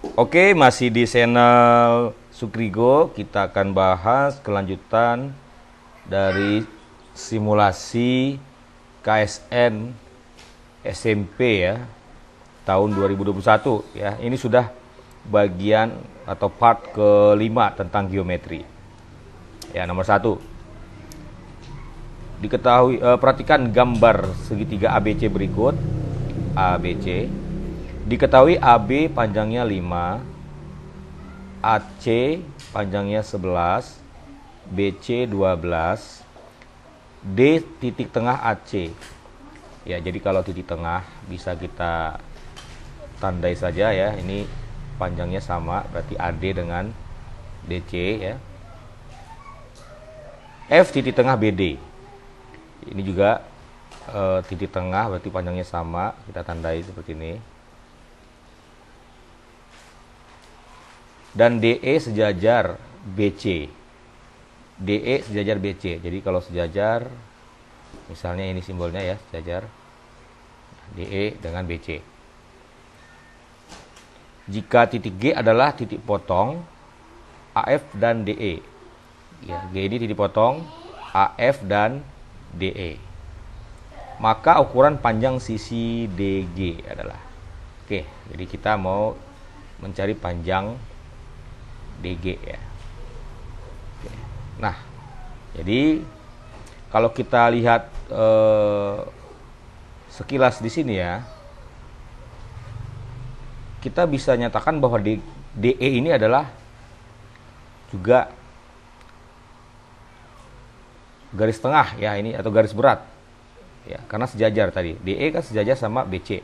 Oke, masih di channel Sukrigo. Kita akan bahas kelanjutan dari simulasi KSN SMP ya, tahun 2021 ya. Ini sudah bagian atau part kelima tentang geometri. Ya, nomor satu. Diketahui, perhatikan gambar segitiga ABC berikut. ABC. Diketahui AB panjangnya 5, AC panjangnya 11, BC 12, D titik tengah AC. Ya, jadi kalau titik tengah bisa kita tandai saja ya. Ini panjangnya sama, berarti AD dengan DC ya. F titik tengah BD. Ini juga titik tengah, berarti panjangnya sama, kita tandai seperti ini. Dan DE sejajar BC. DE sejajar BC. Jadi kalau sejajar, misalnya ini simbolnya ya, sejajar DE dengan BC. Jika titik G adalah titik potong AF dan DE. Ya, G ini titik potong AF dan DE. Maka ukuran panjang sisi DG adalah. Oke, jadi kita mau mencari panjang DG ya. Oke. Nah, jadi kalau kita lihat sekilas di sini ya, kita bisa nyatakan bahwa DE ini adalah juga garis tengah ya, ini atau garis berat ya, karena sejajar tadi. DE kan sejajar sama BC.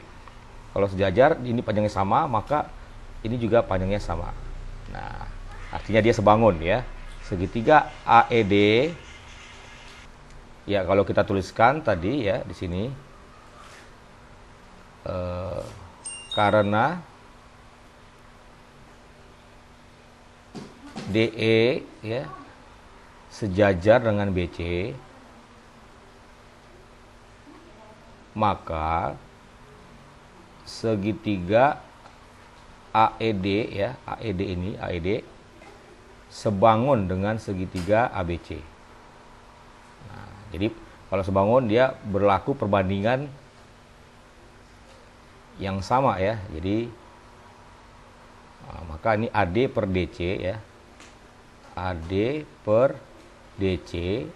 Kalau sejajar, ini panjangnya sama, maka ini juga panjangnya sama. Nah, artinya dia sebangun ya. Segitiga AED ya, kalau kita tuliskan tadi ya di sini, karena DE ya sejajar dengan BC, maka segitiga AED ya, AED ini, AED sebangun dengan segitiga ABC. Nah, jadi kalau sebangun dia berlaku perbandingan yang sama ya. Jadi maka ini AD per DC ya. AD per DC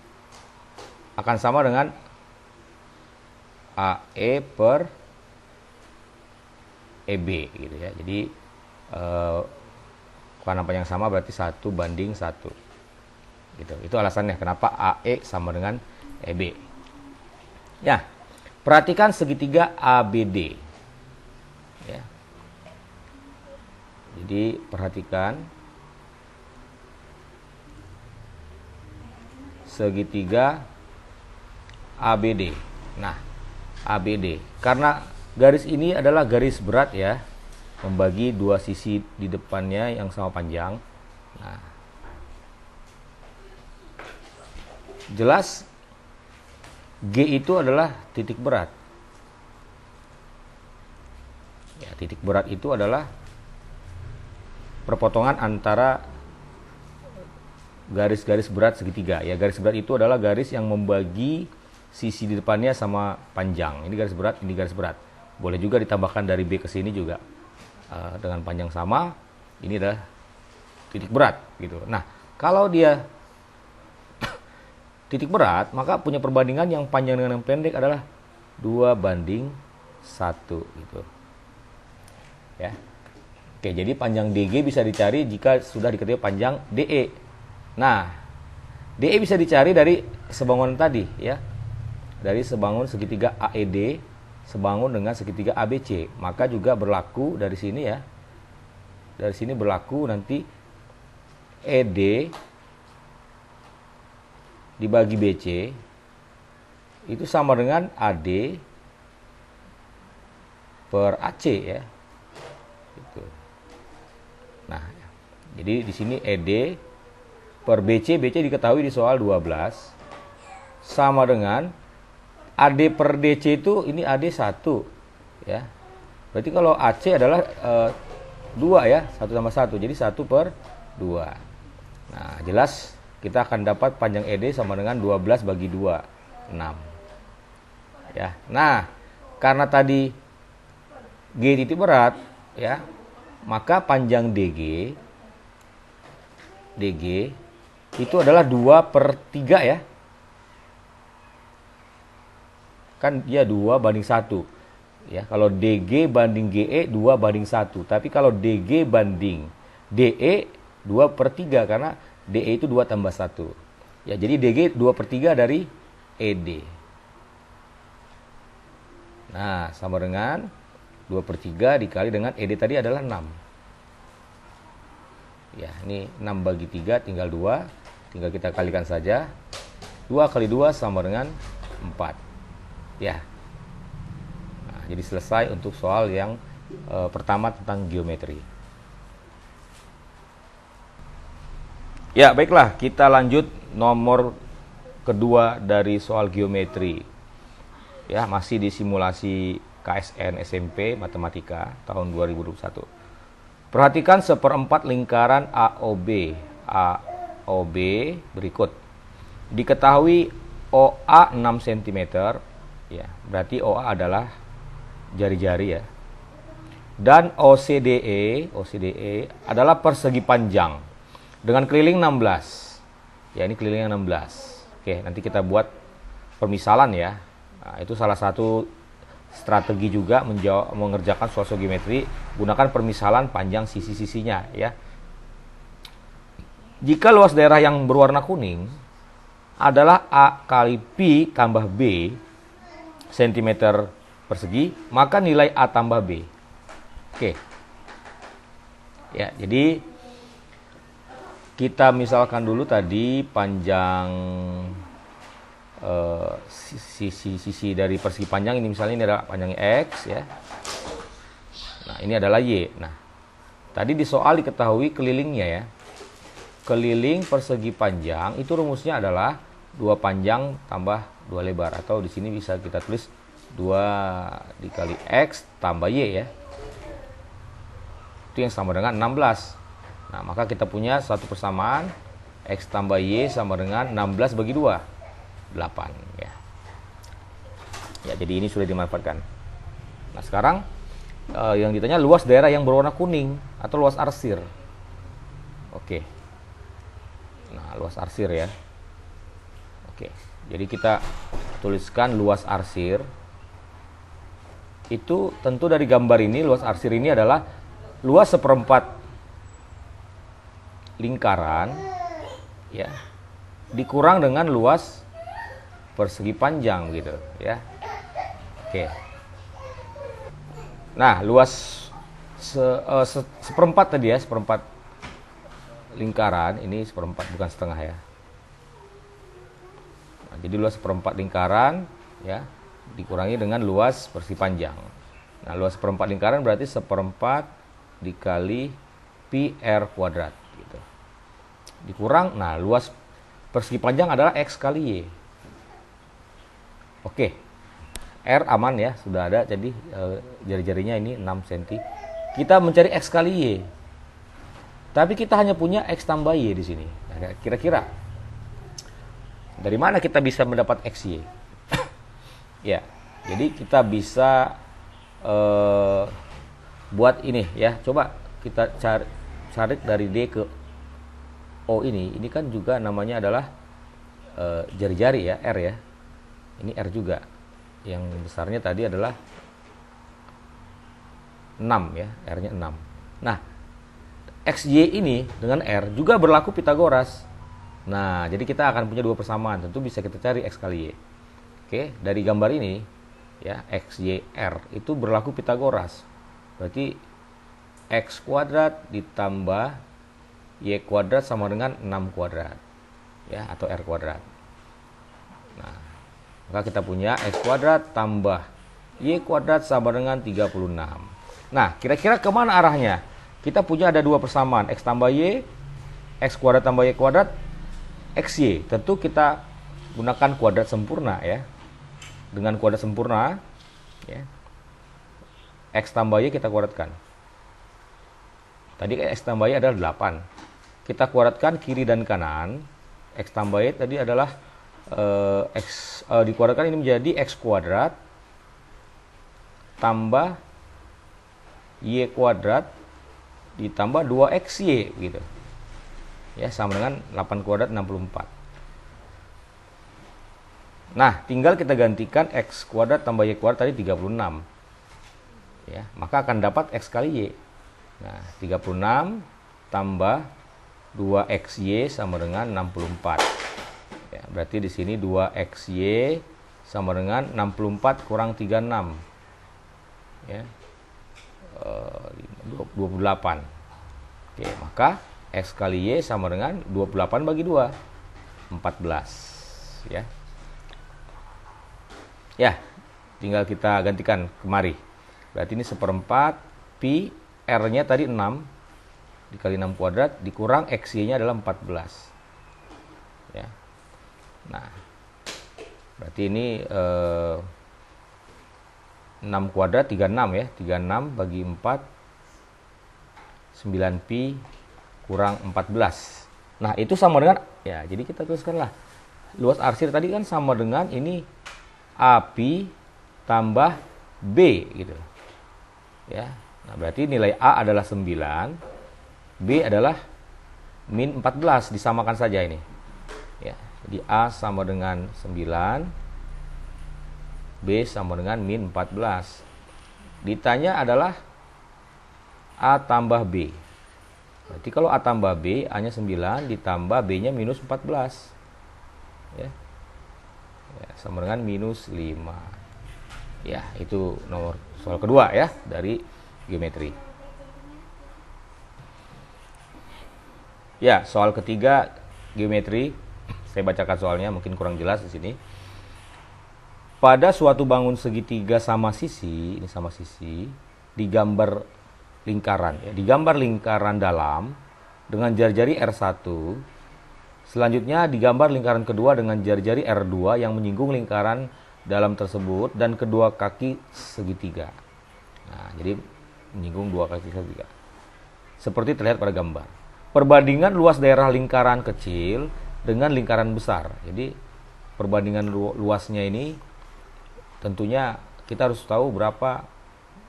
akan sama dengan AE per EB gitu ya. Jadi karena panjang sama berarti 1:1 gitu. Itu alasannya kenapa AE sama dengan EB. Ya, perhatikan segitiga ABD ya. Jadi perhatikan segitiga ABD. Nah, ABD karena garis ini adalah garis berat ya, membagi dua sisi di depannya yang sama panjang. Nah, jelas G itu adalah titik berat. Ya, titik berat itu adalah perpotongan antara garis-garis berat segitiga. Ya, garis berat itu adalah garis yang membagi sisi di depannya sama panjang. Ini garis berat, ini garis berat. Boleh juga ditambahkan dari B ke sini juga dengan panjang sama. Ini adalah titik berat gitu. Nah, kalau dia titik berat, maka punya perbandingan yang panjang dengan yang pendek adalah 2:1 gitu. Ya. Oke, jadi panjang DG bisa dicari jika sudah diketahui panjang DE. Nah, DE bisa dicari dari sebangun tadi ya. Dari sebangun segitiga AED sebangun dengan segitiga ABC. Maka juga berlaku dari sini ya. Dari sini berlaku nanti ED dibagi BC itu sama dengan AD per AC ya. Gitu. Nah, jadi di sini ED per BC, BC diketahui di soal 12 sama dengan AD per DC itu, ini AD 1 ya. Berarti kalau AC adalah 2 ya, 1 tambah 1, jadi 1 per 2. Nah, jelas kita akan dapat panjang ED sama dengan 12 bagi 2, 6. Ya. Nah, karena tadi G titik berat, ya, maka panjang DG itu adalah 2 per 3 ya. Kan dia 2 banding 1. Ya, kalau DG banding GE 2 banding 1. Tapi kalau DG banding DE 2 per 3 karena DE itu 2 tambah 1. Ya, jadi DG 2 per 3 dari ED. Nah, sama dengan 2 per 3 dikali dengan ED tadi adalah 6. Ya, ini 6 bagi 3 tinggal 2. Tinggal kita kalikan saja. 2 kali 2 sama dengan 4. Ya. Nah, jadi selesai untuk soal yang pertama tentang geometri. Ya, baiklah, kita lanjut nomor kedua dari soal geometri. Ya, masih di simulasi KSN SMP Matematika tahun 2021. Perhatikan seperempat lingkaran AOB. AOB berikut. Diketahui OA 6 cm, ya, berarti OA adalah jari-jari ya. Dan OCDE adalah persegi panjang dengan keliling 16. Ya, ini kelilingnya 16. Oke, nanti kita buat permisalan ya. Nah, itu salah satu strategi juga mengerjakan soal geometri, gunakan permisalan panjang sisi-sisinya ya. Jika luas daerah yang berwarna kuning adalah A kali Pi tambah B cm persegi, maka nilai A tambah B. Oke. Ya, jadi kita misalkan dulu tadi panjang sisi dari persegi panjang ini, misalnya ini adalah panjangnya X ya. Nah, ini adalah Y. Nah, tadi di soal diketahui kelilingnya ya. Keliling persegi panjang itu rumusnya adalah 2 panjang tambah 2 lebar, atau di sini bisa kita tulis 2 dikali X tambah Y ya. Itu yang sama dengan 16. Nah, maka kita punya satu persamaan X tambah Y sama dengan 16 bagi 2. 8 ya. Ya, jadi ini sudah dimanfaatkan. Nah, sekarang yang ditanya luas daerah yang berwarna kuning atau luas arsir. Oke. Nah, luas arsir ya. Oke. Jadi kita tuliskan luas arsir. Itu tentu dari gambar ini, luas arsir ini adalah luas seperempat lingkaran ya, dikurang dengan luas persegi panjang gitu ya. Oke. Nah, luas seperempat tadi ya, seperempat lingkaran, ini seperempat bukan setengah ya. Nah, jadi luas seperempat lingkaran ya dikurangi dengan luas persegi panjang. Nah, luas seperempat lingkaran berarti seperempat dikali pi r kuadrat gitu. Dikurang, nah luas persegi panjang adalah X kali Y. Oke, R aman ya, sudah ada, jadi jari-jarinya ini 6 cm. Kita mencari X kali Y, tapi kita hanya punya X tambah Y di sini. Nah, kira-kira dari mana kita bisa mendapat XY? Ya, jadi kita bisa buat ini ya. Coba kita cari dari D ke O ini. Ini kan juga namanya adalah jari-jari ya, R ya. Ini R juga. Yang besarnya tadi adalah 6 ya, R-nya 6. Nah, XY ini dengan R juga berlaku Pitagoras. Nah, jadi kita akan punya dua persamaan. Tentu bisa kita cari X kali Y. Oke, dari gambar ini ya, XY R itu berlaku Pitagoras. Berarti X kuadrat ditambah Y kuadrat sama dengan 6 kuadrat. Ya, atau R kuadrat. Nah, maka kita punya X kuadrat tambah Y kuadrat sama dengan 36. Nah, kira-kira kemana arahnya? Kita punya ada dua persamaan, X tambah Y, X kuadrat tambah Y kuadrat, XY. Tentu kita gunakan kuadrat sempurna ya. Dengan kuadrat sempurna ya, X tambah Y kita kuadratkan. Tadi X tambah Y adalah 8. Kita kuadratkan kiri dan kanan. X tambah Y tadi adalah dikuadratkan ini menjadi X kuadrat tambah Y kuadrat ditambah 2XY gitu. Ya, sama dengan 8 kuadrat 64. Nah, tinggal kita gantikan X kuadrat tambah Y kuadrat tadi 36. Ya, maka akan dapat X kali Y. Nah, 36 tambah 2XY sama dengan 64. Ya, berarti di sini 2XY sama dengan 64 kurang 36. Ya. 28. Oke, maka X kali Y sama dengan 28 bagi 2. 14. Ya. Ya, tinggal kita gantikan kemari. Berarti ini 1/4 pi R-nya tadi 6 dikali 6 kuadrat dikurang XY-nya adalah 14. Ya. Nah, berarti ini 6 kuadrat 36 ya. 36 bagi 4 9 pi kurang 14. Nah, itu sama dengan ya, jadi kita tuliskanlah. Luas arsir tadi kan sama dengan ini A pi tambah B gitu. Ya. Nah, berarti nilai A adalah 9, B adalah min 14, disamakan saja ini. Ya. Jadi A sama dengan 9, B sama dengan min 14. Ditanya adalah A tambah B. Berarti kalau A tambah B, A-nya 9 ditambah B-nya minus 14. Ya. Ya, sama dengan minus 5. Ya, itu nomor soal kedua ya dari geometri. Ya, soal ketiga geometri. Saya bacakan soalnya, mungkin kurang jelas di sini. Pada suatu bangun segitiga sama sisi, ini sama sisi, digambar lingkaran ya, digambar lingkaran dalam dengan jari-jari R1. Selanjutnya digambar lingkaran kedua dengan jari-jari R2 yang menyinggung lingkaran dalam tersebut dan kedua kaki segitiga. Nah, jadi menyinggung dua kaki segitiga. Seperti terlihat pada gambar. Perbandingan luas daerah lingkaran kecil dengan lingkaran besar. Jadi perbandingan luasnya ini tentunya kita harus tahu berapa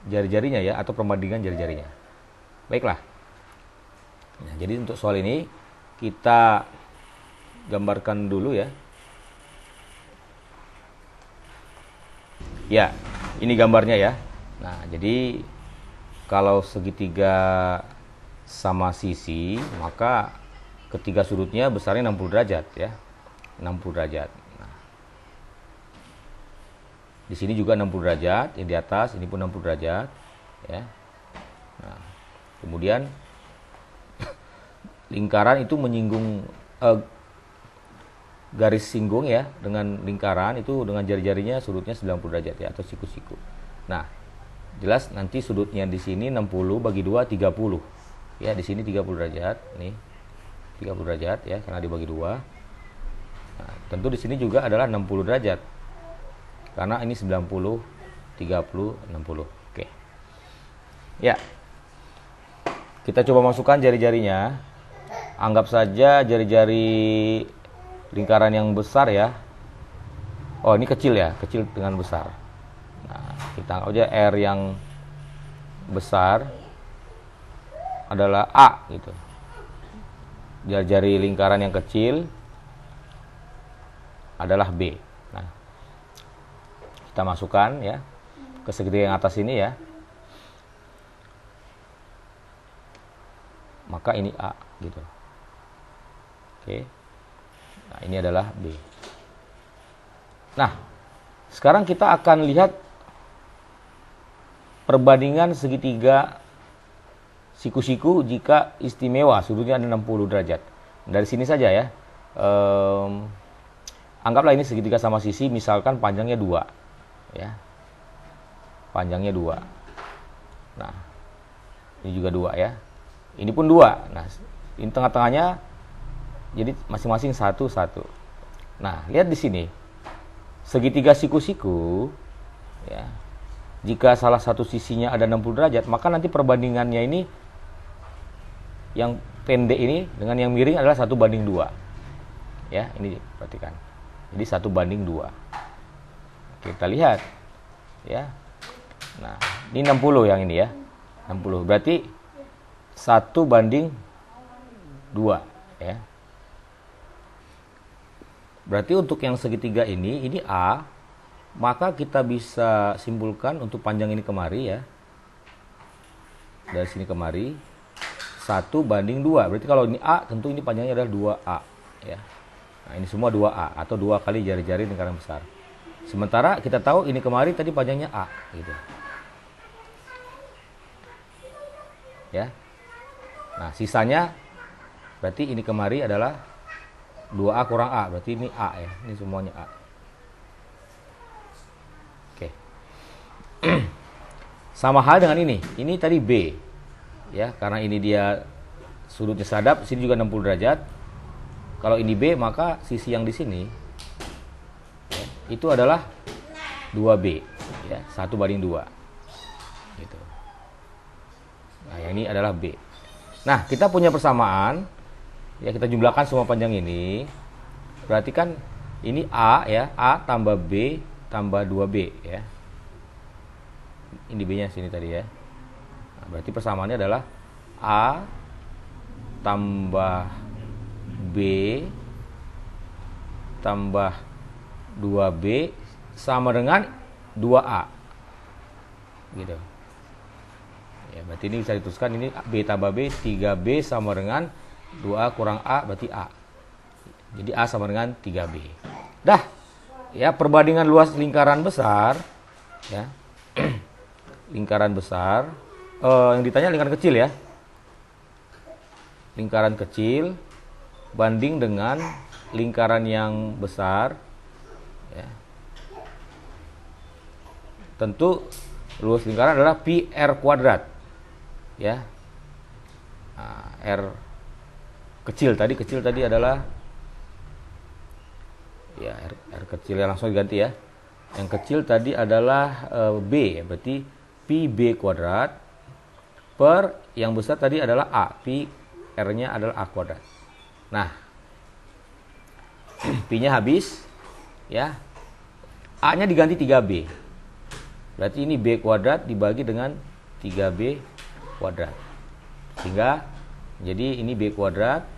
jari-jarinya ya, atau perbandingan jari-jarinya. Baiklah. Nah, jadi untuk soal ini kita gambarkan dulu ya. Ya, ini gambarnya ya. Nah, jadi kalau segitiga sama sisi, maka ketiga sudutnya besarnya 60 derajat ya. 60 derajat. Nah, di sini juga 60 derajat, yang di atas ini pun 60 derajat ya. Nah, kemudian lingkaran itu menyinggung garis singgung ya dengan lingkaran itu dengan jari-jarinya sudutnya 90 derajat ya, atau siku-siku. Nah, jelas nanti sudutnya di sini 60 bagi 2 30. Ya, di sini 30 derajat, nih. 30 derajat ya, karena dibagi 2. Nah, tentu di sini juga adalah 60 derajat. Karena ini 90 30 60. Oke. Ya. Kita coba masukkan jari-jarinya. Anggap saja jari-jari lingkaran yang besar ya. Oh, ini kecil ya, kecil dengan besar. Nah, kita anggap aja R yang besar adalah A gitu. Jari-jari lingkaran yang kecil adalah B. Nah, kita masukkan ya ke segitiga yang atas ini ya. Maka ini A gitu. Oke. Nah, ini adalah B. Nah, sekarang kita akan lihat perbandingan segitiga siku-siku jika istimewa sudutnya ada 60 derajat. Dari sini saja ya. Anggaplah ini segitiga sama sisi, misalkan panjangnya 2 ya. Panjangnya 2. Nah, ini juga 2 ya. Ini pun 2. Nah, ini tengah-tengahnya jadi masing-masing 1 1. Nah, lihat di sini. Segitiga siku-siku ya. Jika salah satu sisinya ada 60 derajat, maka nanti perbandingannya ini yang pendek ini dengan yang miring adalah 1:2. Ya, ini perhatikan. Jadi 1:2. Kita lihat. Ya. Nah, ini 60 yang ini ya. 60. Berarti 1:2 ya. Berarti untuk yang segitiga ini A, maka kita bisa simpulkan untuk panjang ini kemari ya. Dari sini kemari 1:2. Berarti kalau ini A, tentu ini panjangnya adalah 2A ya. Nah, ini semua 2A atau 2 kali jari-jari lingkaran besar. Sementara kita tahu ini kemari tadi panjangnya A gitu. Ya. Nah, sisanya berarti ini kemari adalah 2A kurang A, berarti ini A ya. Ini semuanya A. Oke. Sama hal dengan ini. Ini tadi B. Ya, karena ini dia sudutnya sadap, sini juga 60 derajat. Kalau ini B, maka sisi yang di sini ya, itu adalah 2B ya, 1:2 gitu. Nah, yang ini adalah B. Nah, kita punya persamaan ya, kita jumlahkan semua panjang ini. Berarti kan ini A ya, A tambah B tambah 2B ya. Ini B-nya sini tadi ya. Nah, berarti persamaannya adalah A tambah B tambah 2B sama dengan 2A gitu ya. Berarti ini bisa dituliskan ini B tambah B, 3B sama dengan 2A kurang A, berarti A. Jadi A sama dengan 3B. Dah ya, perbandingan luas lingkaran besar ya. Lingkaran besar yang ditanya lingkaran kecil ya. Lingkaran kecil banding dengan lingkaran yang besar ya. Tentu luas lingkaran adalah pi r kuadrat ya. Nah, r kecil tadi adalah ya, r kecil ya, langsung diganti ya. Yang kecil tadi adalah b ya, berarti pi b kuadrat per yang besar tadi adalah a, pi r-nya adalah a kuadrat. Nah, pi-nya habis ya. A-nya diganti 3B. Berarti ini B kuadrat dibagi dengan 3B kuadrat. Sehingga jadi ini B kuadrat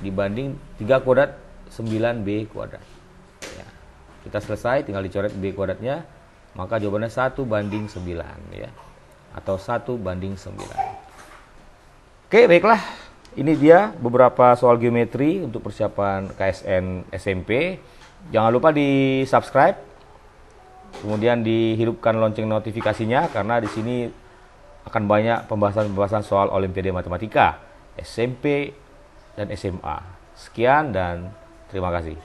dibanding 3 kuadrat 9B kuadrat. Ya. Kita selesai, tinggal dicoret B kuadratnya. Maka jawabannya 1:9 ya. Atau 1:9. Oke, baiklah. Ini dia beberapa soal geometri untuk persiapan KSN SMP. Jangan lupa di subscribe, kemudian dihidupkan lonceng notifikasinya karena di sini akan banyak pembahasan-pembahasan soal Olimpiade Matematika SMP dan SMA. Sekian dan terima kasih.